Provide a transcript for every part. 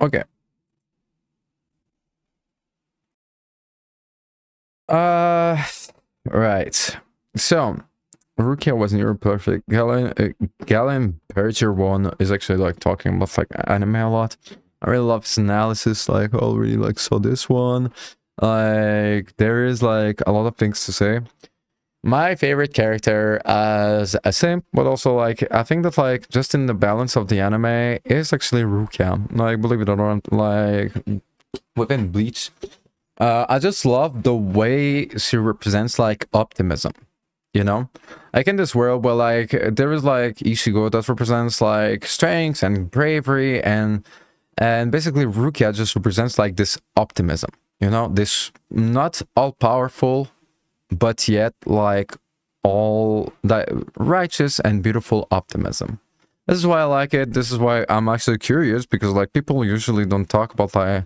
Okay. Uh, right. So, Rukia was near perfect. Galen Berger one is actually like talking about like anime a lot. I really love his analysis. Like, I already like saw this one. Like, there is like a lot of things to say. My favorite character as a simp, but also like I think that like just in the balance of the anime is actually Rukia. Like, believe it or not, like within Bleach, I just love the way she represents like optimism. You know, like in this world where like there is like Ishigo that represents like strength and bravery, and basically Rukia just represents like this optimism. You know, this not all powerful, but yet like all that righteous and beautiful optimism. This is why I like it. This is why I'm actually curious, because like people usually don't talk about like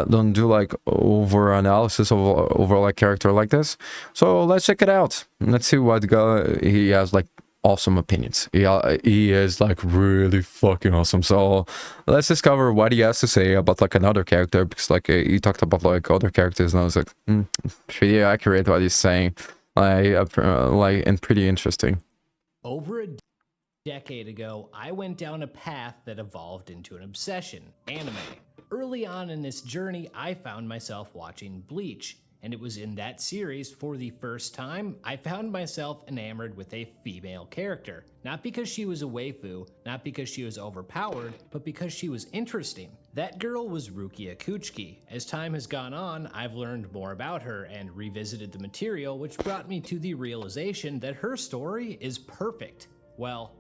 don't do like over analysis of over like character like this. So let's check it out. Let's see what guy he has like awesome opinions. He is like really fucking awesome. So let's discover what he has to say about like another character, because like he talked about like other characters, and I was like, pretty accurate what he's saying, like and pretty interesting. Over a decade ago, I went down a path that evolved into an obsession: anime. Early on in this journey, I found myself watching Bleach, and it was in that series, for the first time, I found myself enamored with a female character. Not because she was a waifu, not because she was overpowered, but because she was interesting. That girl was Rukia Kuchiki. As time has gone on, I've learned more about her and revisited the material, which brought me to the realization that her story is perfect. Well,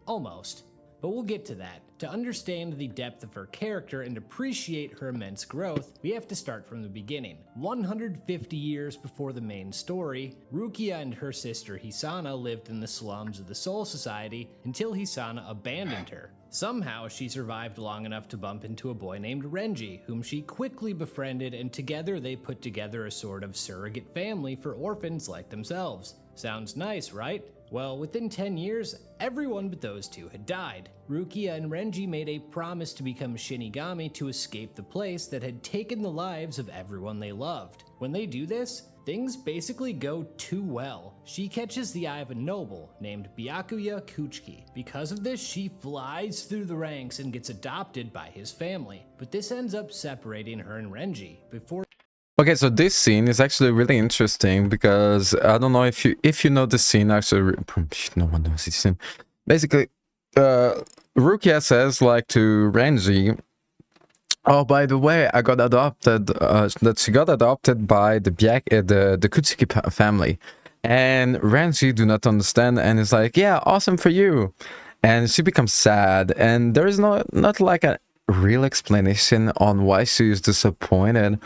almost. But we'll get to that. To understand the depth of her character and appreciate her immense growth, we have to start from the beginning. 150 years before the main story, Rukia and her sister Hisana lived in the slums of the Soul Society until Hisana abandoned her. Somehow, she survived long enough to bump into a boy named Renji, whom she quickly befriended, and together they put together a sort of surrogate family for orphans like themselves. Sounds nice, right? Well, within 10 years, everyone but those two had died. Rukia and Renji made a promise to become Shinigami to escape the place that had taken the lives of everyone they loved. When they do this, things basically go too well. She catches the eye of a noble named Byakuya Kuchiki. Because of this, she flies through the ranks and gets adopted by his family. But this ends up separating her and Renji. Before Okay, so this scene is actually really interesting, because I don't know if you know the scene. Actually, no one knows this scene. Basically, Rukia says like to Renji, "Oh, by the way, I got adopted. That she got adopted by the Kutsiki family." And Renji do not understand, and is like, "Yeah, awesome for you." And she becomes sad, and there is not like a real explanation on why she is disappointed.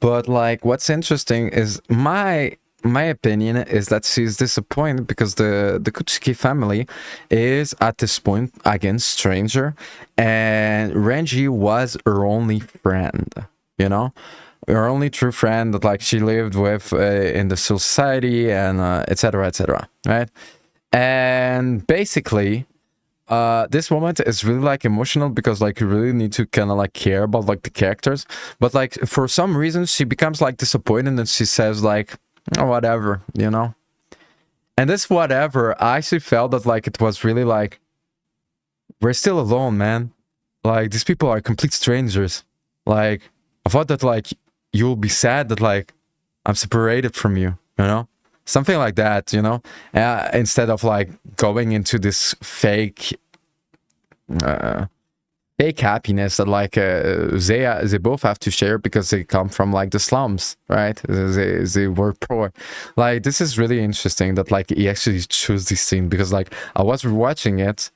But like, what's interesting is my opinion is that she's disappointed because the Kuchiki family is at this point again stranger, and Renji was her only friend. You know, her only true friend that like she lived with in the society, and etc. etc. Right, and basically this moment is really like emotional, because like you really need to kind of like care about like the characters, but like for some reason she becomes like disappointed, and she says like, oh, whatever, you know. And this whatever, I actually felt that like it was really like, we're still alone, man. Like, these people are complete strangers. Like, I thought that like you'll be sad that like I'm separated from you, you know, something like that, you know, instead of like going into this uh, fake happiness that like they both have to share, because they come from like the slums, right? They were poor. Like, this is really interesting that like he actually chose this scene, because like I was watching it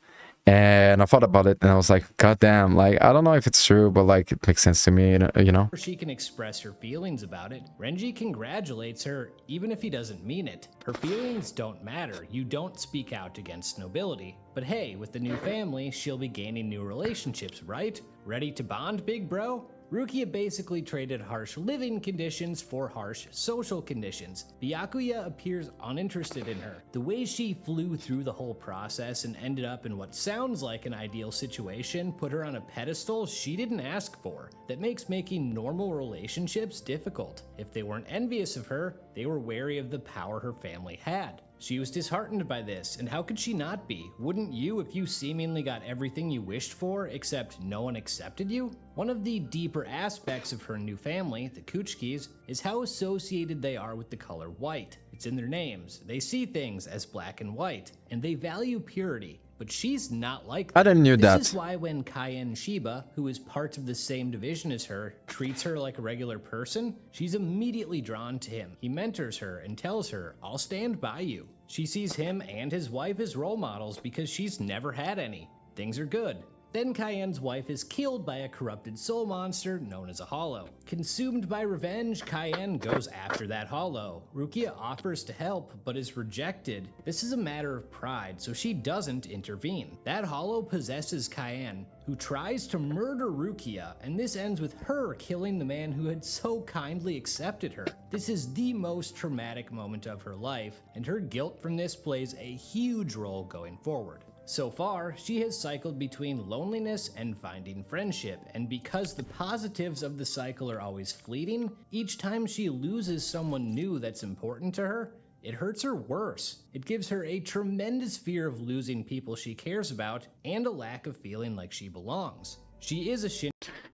and I thought about it, and I was like, god damn, like I don't know if it's true, but like it makes sense to me, you know. she can express her feelings about it, Renji congratulates her even if he doesn't mean it. Her feelings don't matter. You don't speak out against nobility. But hey, with the new family, she'll be gaining new relationships, right? Ready to bond, big bro? Rukia basically traded harsh living conditions for harsh social conditions. Byakuya appears uninterested in her. The way she flew through the whole process and ended up in what sounds like an ideal situation put her on a pedestal she didn't ask for. That makes making normal relationships difficult. If they weren't envious of her, they were wary of the power her family had. She was disheartened by this, and how could she not be? Wouldn't you if you seemingly got everything you wished for, except no one accepted you? One of the deeper aspects of her new family, the Kuchikis, is how associated they are with the color white. It's in their names. They see things as black and white, and they value purity. But she's not like that. I didn't know that. This is why when Cayenne Shiba, who is part of the same division as her, treats her like a regular person, she's immediately drawn to him. He mentors her and tells her, "I'll stand by you." She sees him and his wife as role models because she's never had any. Things are good. Then Cayenne's wife is killed by a corrupted soul monster known as a Hollow. Consumed by revenge, Cayenne goes after that Hollow. Rukia offers to help, but is rejected. This is a matter of pride, so she doesn't intervene. That Hollow possesses Cayenne, who tries to murder Rukia, and this ends with her killing the man who had so kindly accepted her. This is the most traumatic moment of her life, and her guilt from this plays a huge role going forward. So far, she has cycled between loneliness and finding friendship, and because the positives of the cycle are always fleeting, each time she loses someone new that's important to her, it hurts her worse. It gives her a tremendous fear of losing people she cares about and a lack of feeling like she belongs. She is a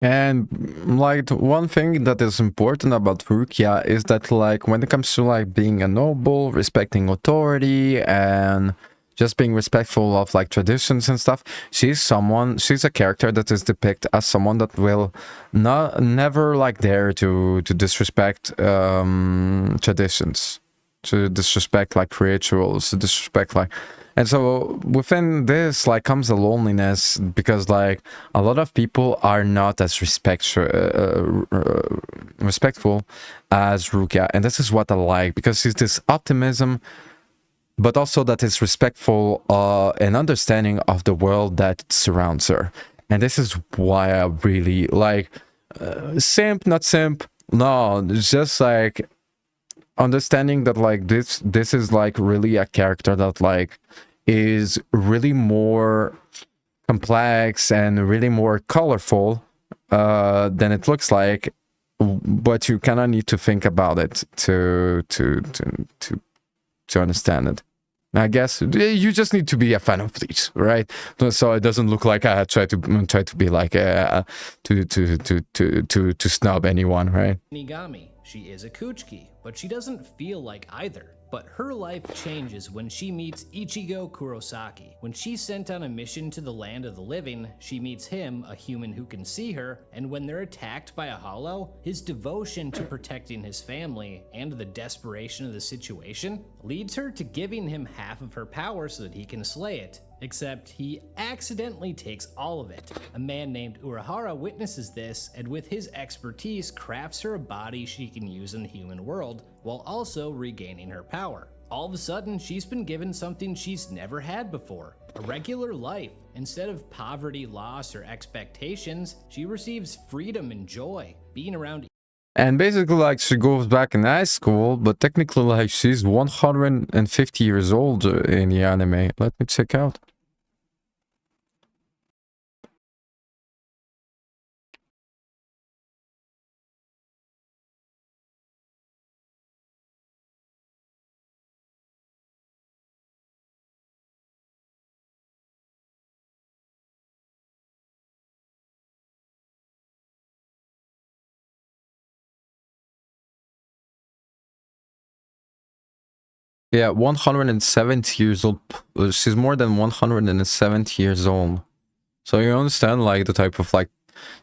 And like one thing that is important about Rukia is that like when it comes to like being a noble, respecting authority, and just being respectful of like traditions and stuff, she's a character that is depicted as someone that will never like dare to disrespect traditions, to disrespect like rituals, to disrespect like, and so within this like comes the loneliness, because like a lot of people are not as respectful as Rukia, and this is what I like, because it's this optimism, but also that is respectful and understanding of the world that surrounds her. And this is why I really like simp, not simp. No, it's just like understanding that like this is like really a character that like is really more complex and really more colorful than it looks like, but you kind of need to think about it to understand it. I guess you just need to be a fan of Bleach, right? So it doesn't look like I try to be like to snub anyone, right? Shinigami. She is a Kuchiki, but she doesn't feel like either. But her life changes when she meets Ichigo Kurosaki. When she's sent on a mission to the land of the living, she meets him, a human who can see her, and when they're attacked by a Hollow, his devotion to protecting his family and the desperation of the situation leads her to giving him half of her power so that he can slay it. Except he accidentally takes all of it. A man named Urahara witnesses this, and with his expertise crafts her a body she can use in the human world, while also regaining her power. All of a sudden, she's been given something she's never had before, a regular life. Instead of poverty, loss, or expectations, she receives freedom and joy, being around. And basically, like, she goes back in high school, but technically, like, she's 150 years old in the anime. Let me check out. Yeah, 170 years old. She's more than 170 years old. So you understand, like, the type of, like,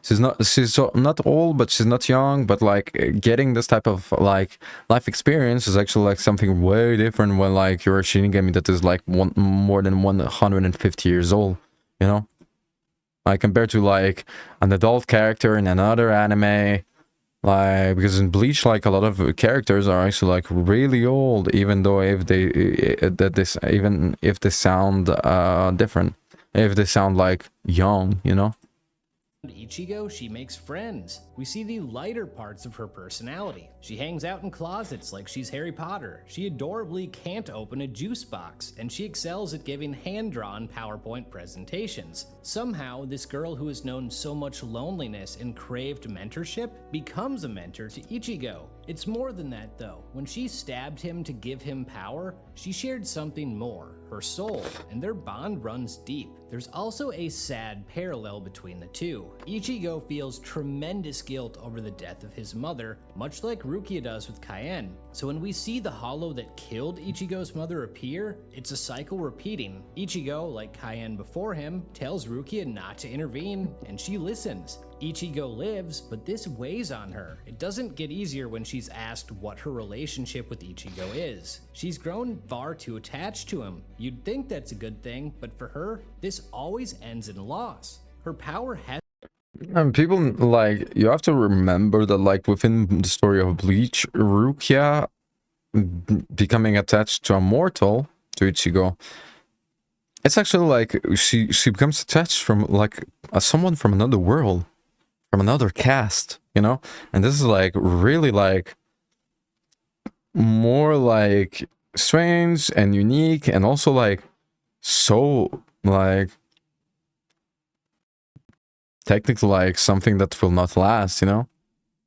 she's not old, but she's not young, but, like, getting this type of, like, life experience is actually, like, something way different when, like, you're a Shinigami that is, like, more than 150 years old, you know? Like, compared to, like, an adult character in another anime. Like, because in Bleach, like, a lot of characters are actually, like, really old, even though if they even if they sound different, if they sound like young, you know. Ichigo, she makes friends. We see the lighter parts of her personality. She hangs out in closets like she's Harry Potter. She adorably can't open a juice box, and she excels at giving hand-drawn PowerPoint presentations. Somehow, this girl who has known so much loneliness and craved mentorship becomes a mentor to Ichigo. It's more than that though. When she stabbed him to give him power, she shared something more, her soul, and their bond runs deep. There's also a sad parallel between the two. Ichigo feels tremendous guilt over the death of his mother, much like Rukia does with Cayenne. So when we see the hollow that killed Ichigo's mother appear, it's a cycle repeating. Ichigo, like Cayenne before him, tells Rukia not to intervene, and she listens. Ichigo lives, but this weighs on her. It doesn't get easier when she's asked what her relationship with Ichigo is. She's grown far too attached to him. You'd think that's a good thing, but for her, this always ends in loss. Her power has And people, like, you have to remember that, like, within the story of Bleach, Rukia becoming attached to a mortal, to Ichigo, it's actually like she becomes attached from, like, someone from another world, from another caste, you know? And this is, like, really, like, more, like, strange and unique, and also, like, so, like, technically, like, something that will not last, you know?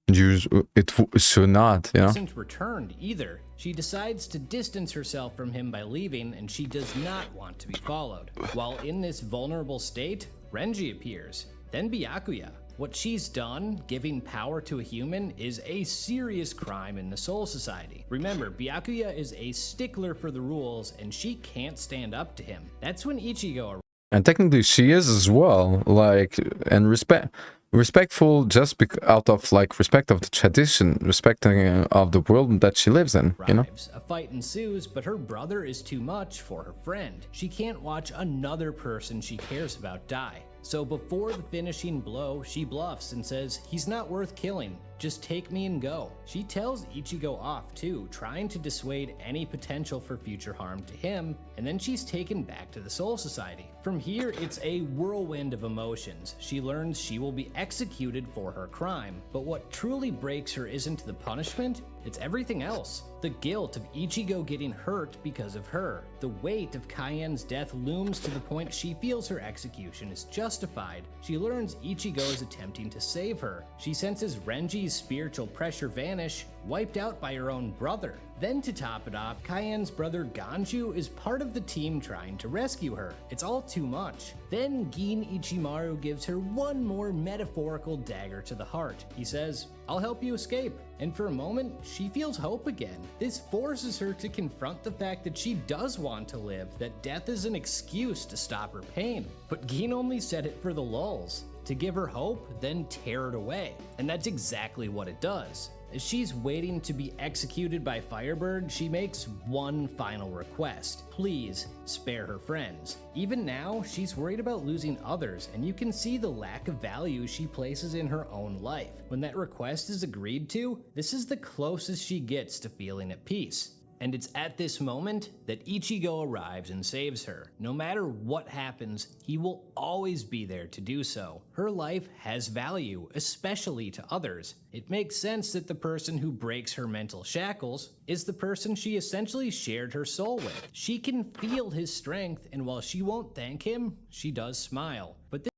It should not, you know? hasn't returned either. She decides to distance herself from him by leaving, and she does not want to be followed. While in this vulnerable state, Renji appears, then Byakuya. What she's done, giving power to a human, is a serious crime in the Soul Society. Remember, Byakuya is a stickler for the rules, and she can't stand up to him. That's when Ichigo And technically she is as well, like, and respectful just out of, like, respect of the tradition, respecting of the world that she lives in, you know? arrives. A fight ensues, but her brother is too much for her friend. She can't watch another person she cares about die. So before the finishing blow, she bluffs and says, he's not worth killing, just take me and go. She tells Ichigo off too, trying to dissuade any potential for future harm to him, and then she's taken back to the Soul Society. From here, it's a whirlwind of emotions. She learns she will be executed for her crime, but what truly breaks her isn't the punishment, it's everything else. The guilt of Ichigo getting hurt because of her. The weight of Cayenne's death looms to the point she feels her execution is justified. She learns Ichigo is attempting to save her. She senses Renji's spiritual pressure vanish, wiped out by her own brother. Then to top it off, Cayenne's brother Ganju is part of the team trying to rescue her. It's all too much. Then Gin Ichimaru gives her one more metaphorical dagger to the heart. He says, I'll help you escape. And for a moment, she feels hope again. This forces her to confront the fact that she does want to live, that death is an excuse to stop her pain. But Gin only said it for the lulz, to give her hope, then tear it away. And that's exactly what it does. As she's waiting to be executed by Firebird, she makes one final request. Please spare her friends. Even now, she's worried about losing others, and you can see the lack of value she places in her own life. When that request is agreed to, this is the closest she gets to feeling at peace. And it's at this moment that Ichigo arrives and saves her. No matter what happens, he will always be there to do so. Her life has value, especially to others. It makes sense that the person who breaks her mental shackles is the person she essentially shared her soul with. She can feel his strength, and while she won't thank him, she does smile. But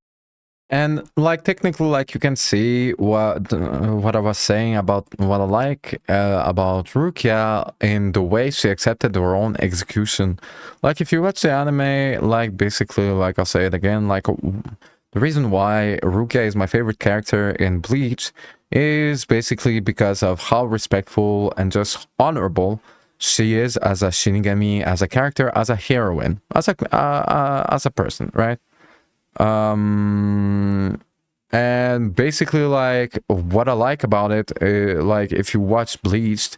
And, like, technically, like, you can see what I was saying about what I like about Rukia in the way she accepted her own execution. Like, if you watch the anime, like, basically, like, I'll say it again, like, the reason why Rukia is my favorite character in Bleach is basically because of how respectful and just honorable she is as a Shinigami, as a character, as a heroine, as a person, right? And basically, like, what I like about it, like, if you watch Bleach,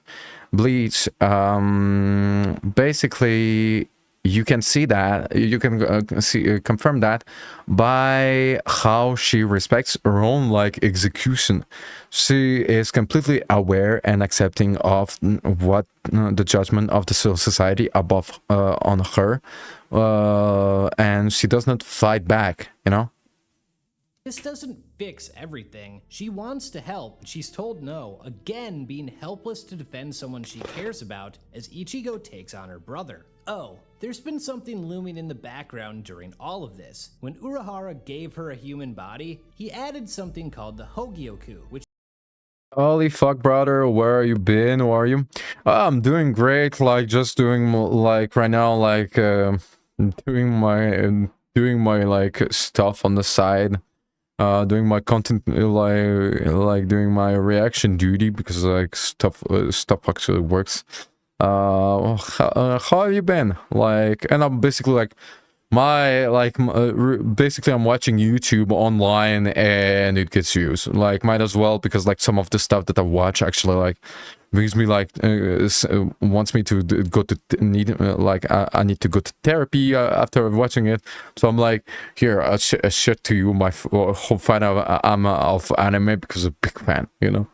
basically you can see that, you can confirm that by how she respects her own, like, execution. She is completely aware and accepting of what the judgment of the society above on her, and she does not fight back, you know. This doesn't fix everything. She wants to help, but she's told no, again being helpless to defend someone she cares about as Ichigo takes on her brother. Oh, there's been something looming in the background during all of this. When Urahara gave her a human body, he added something called the Hogyoku, which Holy fuck, brother, where are you been? How are you? I'm doing great, like, just doing, like, right now, like, doing my, like, stuff on the side. Doing my content, like doing my reaction duty, because, like, stuff actually works. How have you been? Like, and I'm basically, like, basically I'm watching YouTube online and it gets used, like, might as well, because, like, some of the stuff that I watch actually, like, brings me, like, wants me to go to I need to go to therapy after watching it. So I'm like, here, I shit to you my whole fan of anime, because I'm a big fan, you know.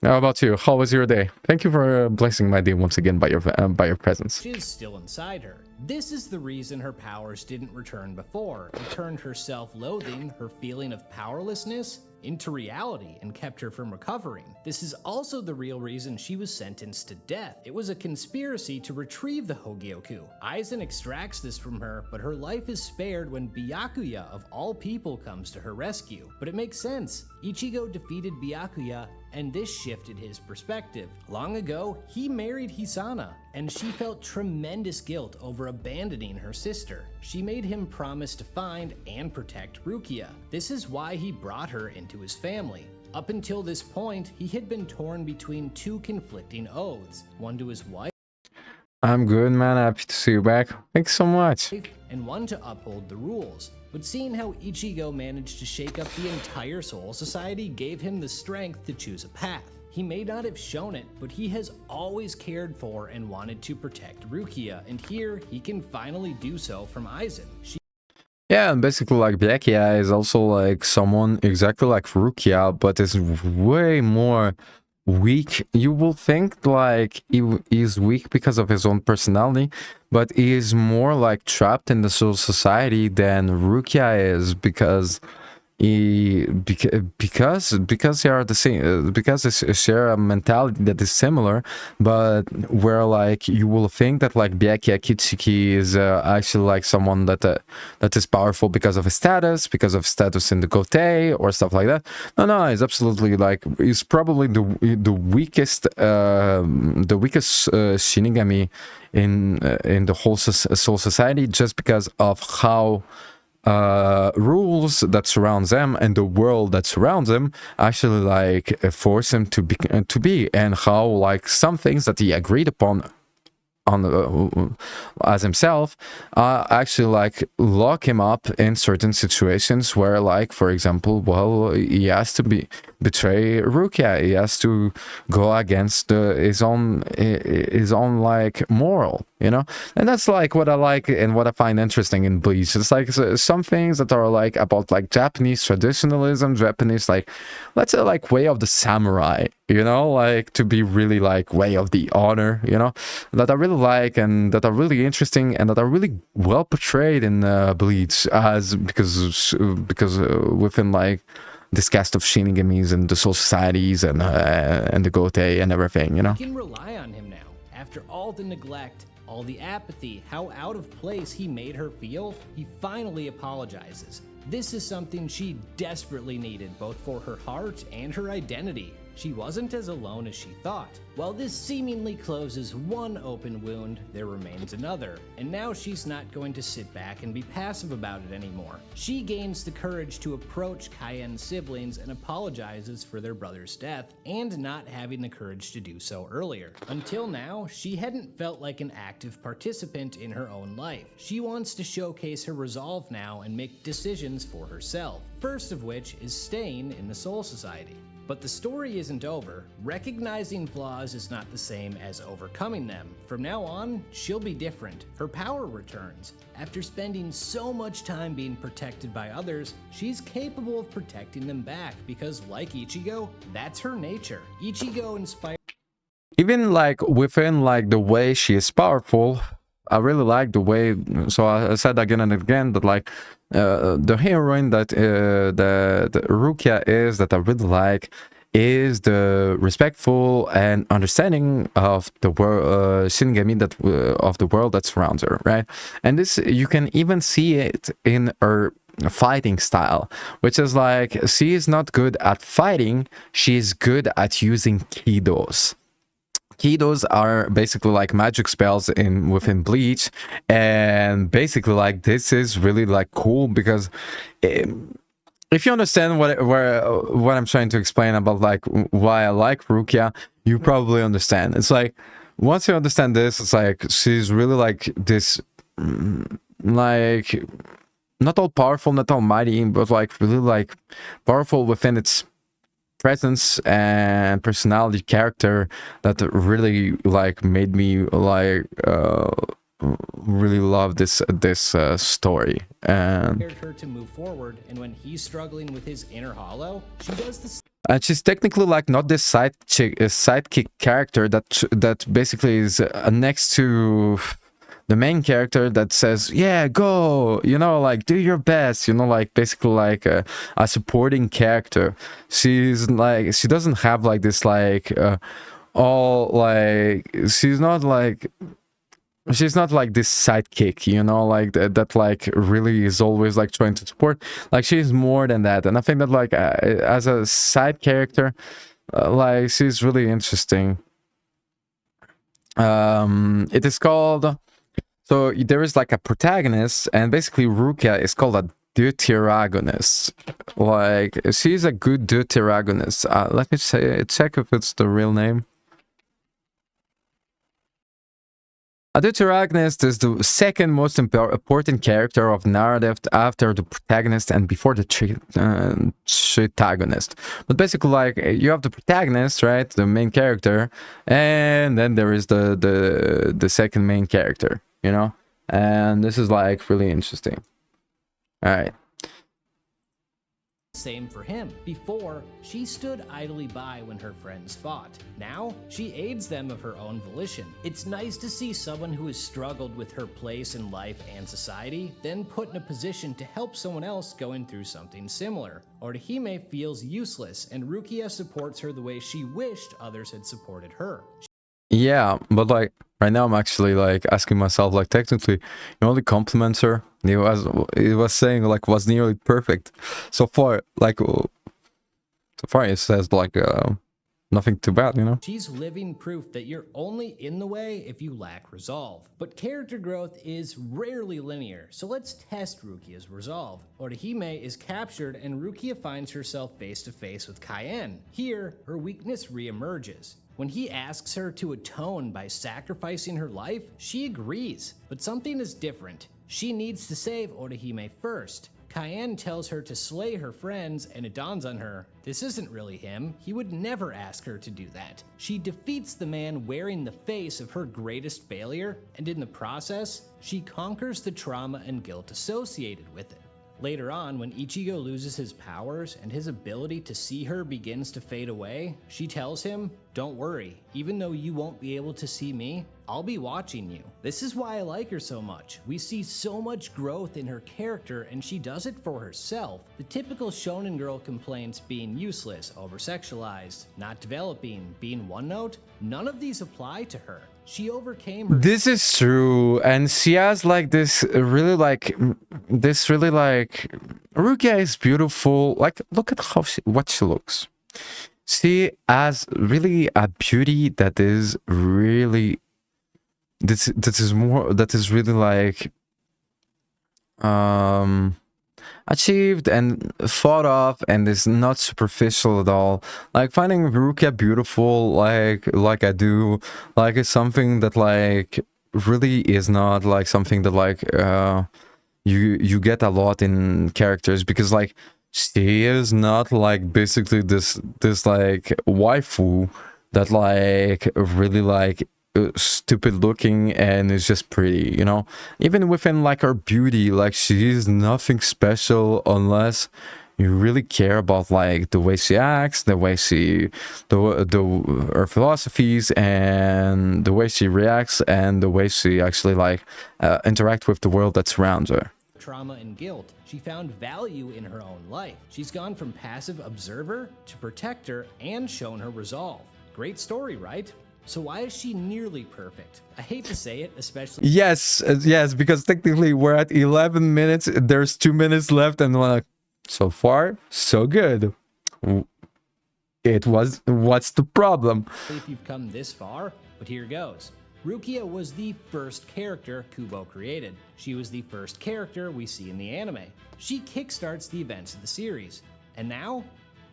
How about you? How was your day? Thank you for blessing my day once again by your presence. is still inside her. This is the reason her powers didn't return before. It turned her self-loathing, her feeling of powerlessness, into reality and kept her from recovering. This is also the real reason she was sentenced to death. It was a conspiracy to retrieve the Hogyoku. Aizen extracts this from her, but her life is spared when Byakuya of all people comes to her rescue. But it makes sense. Ichigo defeated Byakuya, and this shifted his perspective. Long ago, he married Hisana, and she felt tremendous guilt over abandoning her sister. She made him promise to find and protect Rukia. This is why he brought her into his family. Up until this point, he had been torn between two conflicting oaths, one to his wife I'm good, man. Happy to see you back. Thanks so much. and one to uphold the rules. But seeing how Ichigo managed to shake up the entire Soul Society gave him the strength to choose a path. He may not have shown it, but he has always cared for and wanted to protect Rukia, and here he can finally do so from Aizen. Yeah, and basically, like, Byakuya is also, like, someone exactly like Rukia, but is way more weak. You will think, like, he's weak because of his own personality, but he is more, like, trapped in the Soul Society than Rukia is, because because they are the same, because they share a mentality that is similar, but where, like, you will think that, like, Byakuya Kitsuki is actually, like, someone that is powerful because of his status, in the Gote or stuff like that. No, it's absolutely, like, he's probably the weakest Shinigami in the whole Soul Society, just because of how rules that surrounds them and the world that surrounds him actually, like, force him to be, and how, like, some things that he agreed upon as himself actually, like, lock him up in certain situations where, like, for example, well, he has to betray Rukia, he has to go against his own like moral, you know. And that's, like, what I like and what I find interesting in Bleach. It's like some things that are, like, about, like, Japanese traditionalism, Japanese, like, let's say, like, way of the samurai, you know, like, to be really, like, way of the honor, you know, that I really like, and that are really interesting, and that are really well portrayed in Bleach, as because within, like, this cast of Shinigamis and the Soul Societies and the Gote and everything, you know. You can rely on him now. After all the neglect, all the apathy, how out of place he made her feel, he finally apologizes. This is something she desperately needed, both for her heart and her identity. She wasn't as alone as she thought. While this seemingly closes one open wound, there remains another, and now she's not going to sit back and be passive about it anymore. She gains the courage to approach Cayenne's siblings and apologizes for their brother's death, and not having the courage to do so earlier. Until now, she hadn't felt like an active participant in her own life. She wants to showcase her resolve now and make decisions for herself, first of which is staying in the Soul Society. But the story isn't over. Recognizing flaws is not the same as overcoming them. From now on, she'll be different. Her power returns. After spending so much time being protected by others, she's capable of protecting them back because, like Ichigo, that's her nature. Ichigo inspired. Even, like, within, like, the way she is powerful, I really like the way, so I said again and again that, like, the heroine that Rukia is, that I really like, is the respectful and understanding of the world, Shinigami, that of the world that surrounds her, right? And this, you can even see it in her fighting style, which is like, she is not good at fighting, she is good at using kidos. Kidos are basically like magic spells in within Bleach, and basically like this is really like cool because if you understand what I'm trying to explain about like why I like Rukia, you probably understand. It's like once you understand this, it's like she's really like this, like not all powerful, not all mighty, but like really like powerful within its presence and personality, character that really like made me like really love this story. And Her to move forward, and when he's struggling with his inner hollow, she does the she's technically like not this sidekick character that basically is next to the main character that says, yeah, go, you know, like do your best, you know, like basically like a supporting character. She's like, she doesn't have like this like all like, she's not like this sidekick, you know, like that like really is always like trying to support. Like she's more than that, and I think that like as a side character, like she's really interesting. It is called, so there is like a protagonist, and basically Rukia is called a deuteragonist. Like she's a good deuteragonist. Let me check if it's the real name. A deuteragonist is the second most important character of narrative after the protagonist and before the protagonist. But basically, like, you have the protagonist, right, the main character, and then there is the second main character, you know? And this is like really interesting. All right. same for him. Before, she stood idly by when her friends fought. Now, she aids them of her own volition. It's nice to see someone who has struggled with her place in life and society, then put in a position to help someone else going through something similar. Orihime feels useless, and Rukia supports her the way she wished others had supported her. Yeah, but like right now I'm actually like asking myself, like, technically you only compliment her. It was saying like was nearly perfect so far. Like so far it says like nothing too bad, you know. She's living proof that you're only in the way if you lack resolve. But character growth is rarely linear, so let's test Rukia's resolve. Orihime is captured and Rukia finds herself face to face with Cayenne. Here, her weakness reemerges. When he asks her to atone by sacrificing her life, she agrees. But something is different. She needs to save Orihime first. Cayenne tells her to slay her friends, and it dawns on her, this isn't really him. He would never ask her to do that. She defeats the man wearing the face of her greatest failure, and in the process, she conquers the trauma and guilt associated with it. Later on, when Ichigo loses his powers and his ability to see her begins to fade away, she tells him, don't worry, even though you won't be able to see me, I'll be watching you. This is why I like her so much. We see so much growth in her character and she does it for herself. The typical shonen girl complaints being useless, over-sexualized, not developing, being one note, none of these apply to her. She overcame her. This is true, and she has like this really like Rukia is beautiful. Like, look at what she looks. She has really a beauty that is really that is really like achieved and thought of, and is not superficial at all. Like, finding Rukia beautiful like I do, like, is something that like really is not like something that like you get a lot in characters, because like she is not like basically this like waifu that like really like stupid looking and is just pretty, you know. Even within like her beauty, like she is nothing special unless you really care about like the way she acts, the way she her philosophies, and the way she reacts, and the way she actually like interact with the world that surrounds her. trauma and guilt. She found value in her own life. She's gone from passive observer to protector and shown her resolve. Great story, right? So why is she nearly perfect? I hate to say it, especially... Yes, yes, because technically we're at 11 minutes. There's 2 minutes left, and we're like, so far, so good. What's the problem? If you've come this far, but here goes. Rukia was the first character Kubo created. She was the first character we see in the anime. She kickstarts the events of the series. And now,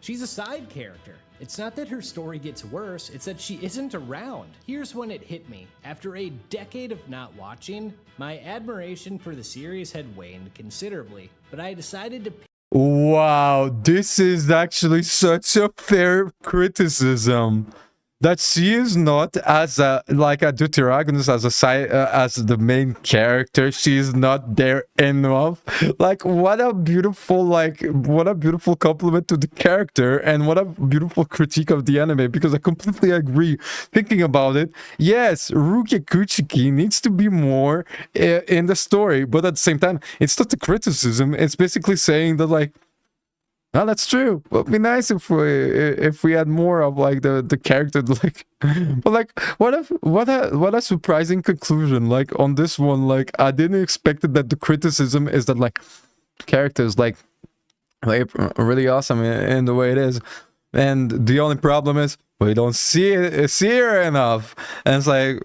she's a side character. It's not that her story gets worse, it's that she isn't around. Here's when it hit me. After a decade of not watching, my admiration for the series had waned considerably, but I decided to... Wow, this is actually such a fair criticism. That she is not as a deuteragonist, as a side, as the main character. She is not there enough. Like, what a beautiful compliment to the character, and what a beautiful critique of the anime. Because I completely agree. Thinking about it, yes, Rukia Kuchiki needs to be more in the story, but at the same time, it's not a criticism. It's basically saying that, like, no, that's true. It would be nice if we had more of like the character, like, but like what a surprising conclusion. Like on this one, like I didn't expect it that the criticism is that like characters like really awesome in the way it is, and the only problem is we don't see her enough, and it's like.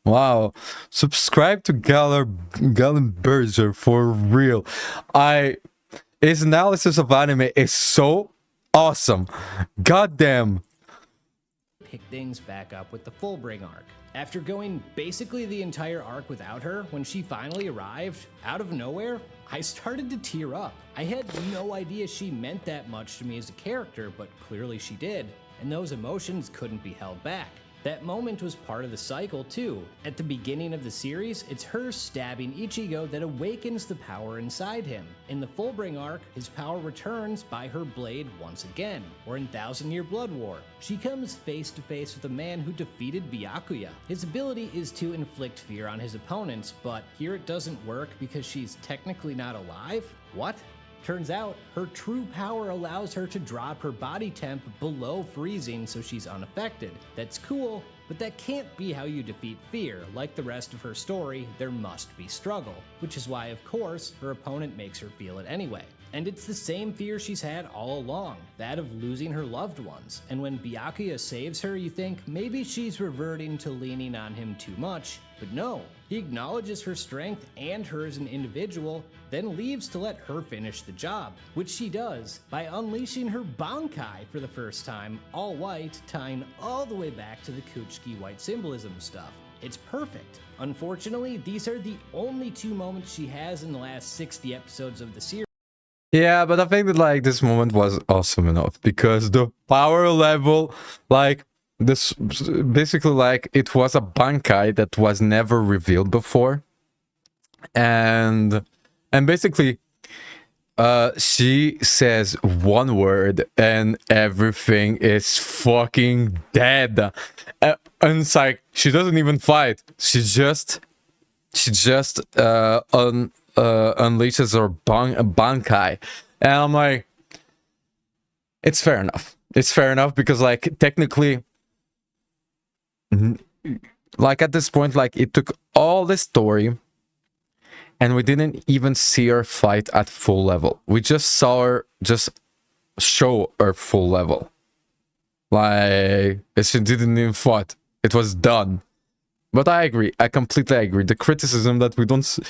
Wow, subscribe to Galen Berger for real. His analysis of anime is so awesome. Goddamn. Pick things back up with the Fullbring arc. After going basically the entire arc without her, when she finally arrived, out of nowhere, I started to tear up. I had no idea she meant that much to me as a character, but clearly she did, and those emotions couldn't be held back. That moment was part of the cycle too. At the beginning of the series, it's her stabbing Ichigo that awakens the power inside him. In the Fullbring arc, his power returns by her blade once again, or in Thousand Year Blood War. She comes face to face with a man who defeated Byakuya. His ability is to inflict fear on his opponents, but here it doesn't work because she's technically not alive? What? Turns out, her true power allows her to drop her body temp below freezing so she's unaffected. That's cool, but that can't be how you defeat fear. Like the rest of her story, there must be struggle, which is why, of course, her opponent makes her feel it anyway. And it's the same fear she's had all along, that of losing her loved ones. And when Byakuya saves her, you think maybe she's reverting to leaning on him too much, but no. He acknowledges her strength and her as an individual, then leaves to let her finish the job, which she does by unleashing her Bankai for the first time, all white, tying all the way back to the Kuchiki white symbolism stuff. It's perfect. Unfortunately, these are the only two moments she has in the last 60 episodes of the series. Yeah, but I think that like this moment was awesome enough because the power level, like this, basically like it was a Bankai that was never revealed before, and basically, she says one word and everything is fucking dead. And it's like she doesn't even fight. She just unleashes her Bankai, and I'm like, it's fair enough. It's fair enough because like technically, like at this point, like it took all the story, and we didn't even see her fight at full level. We just saw her just show her full level. Like she didn't even fight. It was done. But I agree. I completely agree. The criticism that we don't see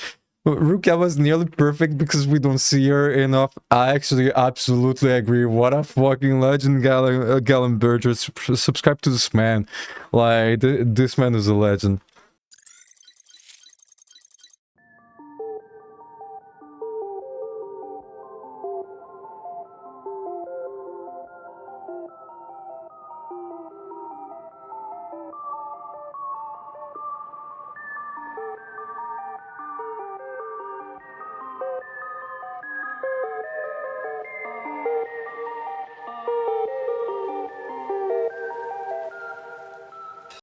Rukia was nearly perfect because we don't see her enough. I actually absolutely agree. What a fucking legend, Galen Berger. Subscribe to this man. Like, this man is a legend.